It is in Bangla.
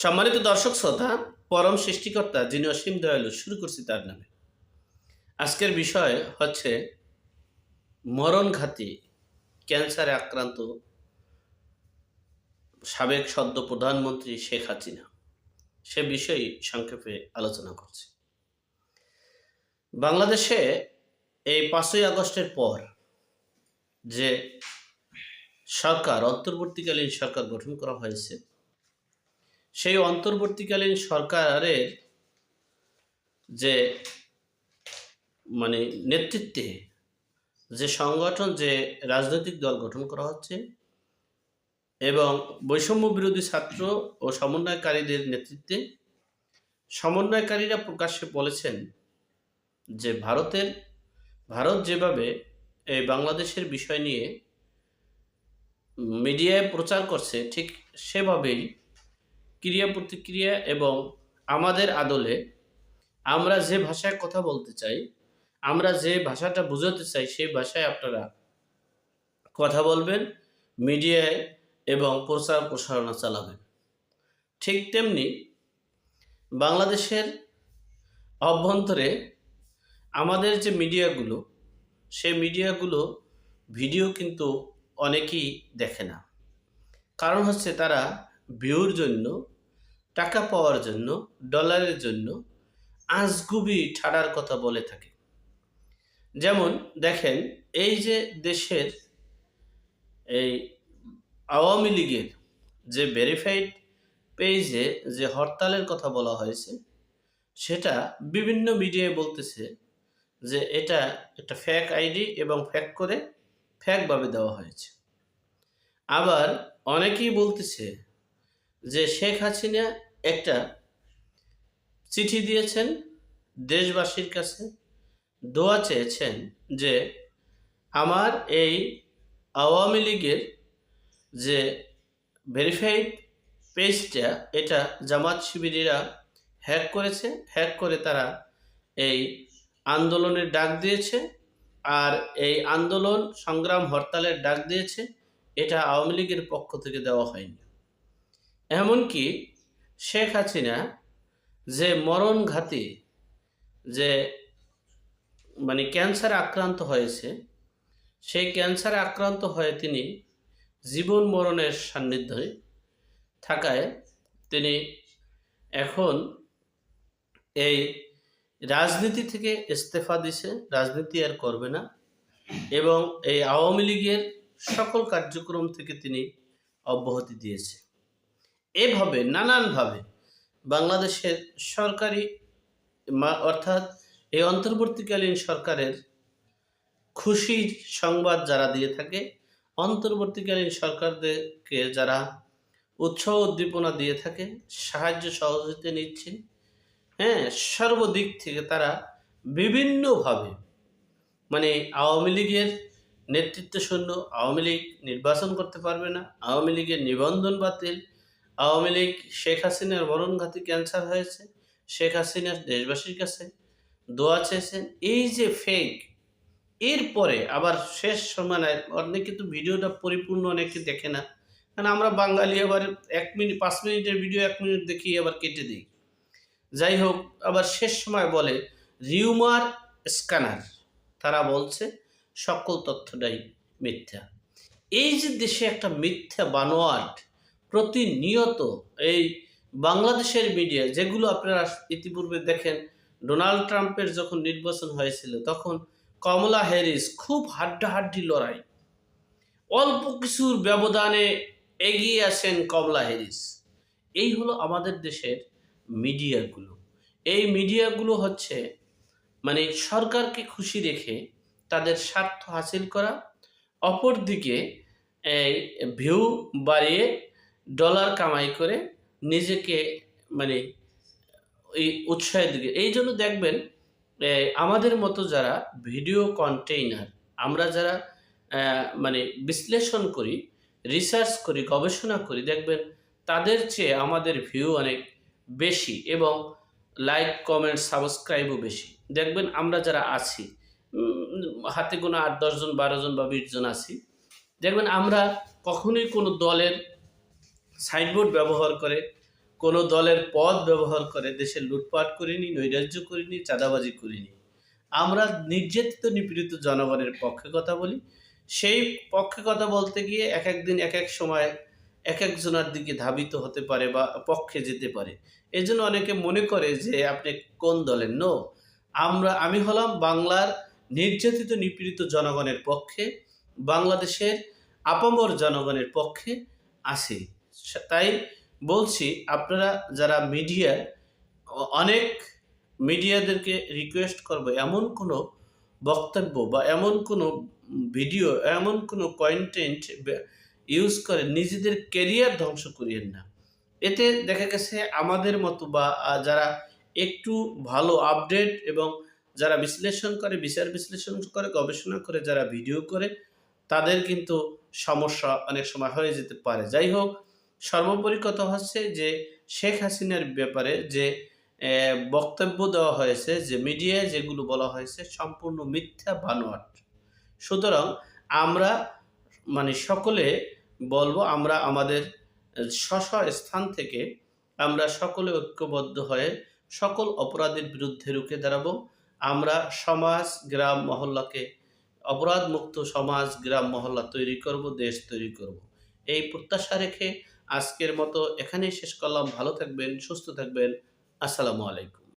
সম্মানিত দর্শক শ্রোতা, পরম সৃষ্টিকর্তা যিনি অসীম দয়ালু, শুরু করছি তার নামে। আজকের বিষয় হচ্ছে মরণঘাতী ক্যান্সারে আক্রান্ত সাবেক সদ্য প্রধানমন্ত্রী শেখ হাসিনা। সে বিষয়ে সংক্ষেপে আলোচনা করছি। বাংলাদেশে এই ৫ই আগস্টের পর যে অন্তর্বর্তীকালীন সরকার গঠন করা হয়েছে, সেই অন্তর্বর্তীকালীন সরকারের যে নেতৃত্বে যে সংগঠন, যে রাজনৈতিক দল গঠন করা হচ্ছে এবং বৈষম্য বিরোধী ছাত্র ও সমন্বয়কারীদের নেতৃত্বে সমন্বয়কারীরা প্রকাশ্যে বলেছেন যে ভারত যেভাবে এই বাংলাদেশের বিষয় নিয়ে মিডিয়ায় প্রচার করছে, ঠিক সেভাবেই ক্রিয়া প্রতিক্রিয়া এবং আমাদের আদলে আমরা যে ভাষায় কথা বলতে চাই, আমরা যে ভাষাটা বোঝাতে চাই, সেই ভাষায় আপনারা কথা বলবেন, মিডিয়ায় এবং প্রচার প্রসারণা চালাবেন। ঠিক তেমনি বাংলাদেশের অভ্যন্তরে আমাদের যে মিডিয়াগুলো, সেই মিডিয়াগুলো ভিডিও কিন্তু অনেকেই দেখে না। কারণ হচ্ছে তারা ভিউর জন্য, টাকা পাওয়ার জন্য, ডলারের জন্য আজগুবি ঠাড়ার কথা বলে থাকে। যেমন দেখেন, এই যে দেশের এই আওয়ামী লীগের যে ভেরিফাইড পেজে যে হরতালের কথা বলা হয়েছে, সেটা বিভিন্ন মিডিয়ায় বলতেছে যে এটা একটা ফেক আইডি এবং ফেকভাবে দেওয়া হয়েছে। আবার অনেকেই বলতেছে যে শেখ হাসিনা একটা চিঠি দিয়েছেন দেশবাসীর কাছে, দোয়া চেয়েছেন যে আমার এই আওয়ামী লীগের যে ভেরিফাইড পেজটা, এটা জামাত শিবিরিরা হ্যাক করেছে, হ্যাক করে তারা এই আন্দোলনের ডাক দিয়েছে, আর এই আন্দোলন সংগ্রাম হরতালের ডাক দিয়েছে, এটা আওয়ামী লীগের পক্ষ থেকে দেওয়া হয়নি। এমনকি শেখ হাসিনা যে মরণঘাতী যে ক্যান্সারে আক্রান্ত হয়েছে, সেই ক্যান্সারে আক্রান্ত হয়ে তিনি জীবন মরণের সান্নিধ্যে থাকায় তিনি এখন এই রাজনীতি থেকে ইস্তফা দিছে, রাজনীতি আর করবে না এবং এই আওয়ামী লীগের সকল কার্যক্রম থেকে তিনি অব্যাহতি দিয়েছে। এভাবে নানানভাবে বাংলাদেশের সরকারি অর্থাৎ এই অন্তর্বর্তীকালীন সরকারের খুশির সংবাদ যারা দিয়ে থাকে, অন্তর্বর্তীকালীন সরকারদেরকে যারা উৎসাহ উদ্দীপনা দিয়ে থাকে, সাহায্য সহযোগিতা নিচ্ছে, সর্বদিক থেকে তারা বিভিন্নভাবে আওয়ামী লীগের নেতৃত্ব শূন্য, আওয়ামী লীগ নির্বাচন করতে পারবে না, আওয়ামী লীগের নিবন্ধন বাতিল, আওয়ামী লীগ শেখ হাসিনার মরণঘাতী ক্যান্সার হয়েছে, শেখ হাসিনা দেশবাসীর কাছে দোয়া চেয়েছেন, এই যে ফেক। এরপরে আবার শেষ সময় অনেকে তো ভিডিওটা পরিপূর্ণ অনেকে দেখে না, কারণ আমরা বাঙালি আবার 5 মিনিটের ভিডিও 1 মিনিট দেখি আবার কেটে দিই। যাই হোক, আবার শেষ সময় বলে রিউমার স্ক্যানার, তারা বলছে সকল তথ্যটাই মিথ্যা। এই যে দেশে একটা মিথ্যা বানোয়াট প্রতিনিয়ত এই বাংলাদেশের মিডিয়া, যেগুলো আপনারা ইতিপূর্বে দেখেন, ডোনাল্ড ট্রাম্পের যখন নির্বাচন হয়েছিল তখন কমলা হ্যারিস খুব হাড্ডাহাড্ডি লড়াই, অল্প কিছুর ব্যবধানে এগিয়ে আসেন কমলা হ্যারিস। এই হলো আমাদের দেশের মিডিয়াগুলো। এই মিডিয়াগুলো হচ্ছে সরকারকে খুশি রেখে তাদের স্বার্থ হাসিল করা, অপরদিকে এই ভিউ বাড়িয়ে ডলার কামাই করে নিজেকে এই উৎসাহের দিকে। এই জন্য দেখবেন আমাদের মতো যারা ভিডিও কন্টেইনার, আমরা যারা বিশ্লেষণ করি, রিসার্চ করি, গবেষণা করি, দেখবেন তাদের চেয়ে আমাদের ভিউ অনেক বেশি এবং লাইক, কমেন্ট, সাবস্ক্রাইবও বেশি। দেখবেন আমরা যারা আছি, হাতে গোনা 8-10 জন, 12 জন বা 20 জন আছি, দেখবেন আমরা কখনোই কোনো দলের সাইনবোর্ড ব্যবহার করে কোনো দলের পদ ব্যবহার করে দেশে লুটপাট করিনি, নৈরাজ্য করিনি, চাঁদাবাজি করিনি। আমরা নির্যাতিত নিপীড়িত জনগণের পক্ষে কথা বলি। সেই পক্ষে কথা বলতে গিয়ে একেক দিন একেক সময় একেক জনার দিকে ধাবিত হতে পারে বা পক্ষে যেতে পারে। এজন্য অনেকে মনে করে যে আপনি কোন দলের? নো, আমি হলাম বাংলার নির্যাতিত নিপীড়িত জনগণের পক্ষে, বাংলাদেশের আপামর জনগণের পক্ষে আছি। তাই বলছি, আপনারা যারা মিডিয়ার অনেক মিডিয়াদেরকে রিকোয়েস্ট করব এমন কোনো বক্তব্য বা এমন কোনো ভিডিও, এমন কোনো কনটেন্ট ইউজ করে নিজেদের ক্যারিয়ার ধ্বংস করিয়েন না। এতে দেখা গেছে আমাদের মতো বা যারা একটু ভালো আপডেট এবং যারা বিশ্লেষণ করে, বিচার বিশ্লেষণ করে, গবেষণা করে, যারা ভিডিও করে, তাদের কিন্তু সমস্যা অনেক সময় হয়ে যেতে পারে। যাই হোক, সর্বোপরি কথা হচ্ছে যে শেখ হাসিনার ব্যাপারে যে বক্তব্য দেওয়া হয়েছে, যে মিডিয়ায় যেগুলো বলা হয়েছে সম্পূর্ণ মিথ্যা বানোয়াট। সুতরাং আমরা সকলে বলবো, আমরা আমাদের স্ব স্থান থেকে আমরা সকলে ঐক্যবদ্ধ হয়ে সকল অপরাধের বিরুদ্ধে রুখে দাঁড়াবো। আমরা সমাজ, গ্রাম, মহল্লাকে অপরাধমুক্ত সমাজ, গ্রাম, মহল্লা তৈরি করব, দেশ তৈরি করব। এই প্রত্যাশা রেখে আজকের মতো এখানেই শেষ করলাম। ভালো থাকবেন, সুস্থ থাকবেন। আসসালামু আলাইকুম।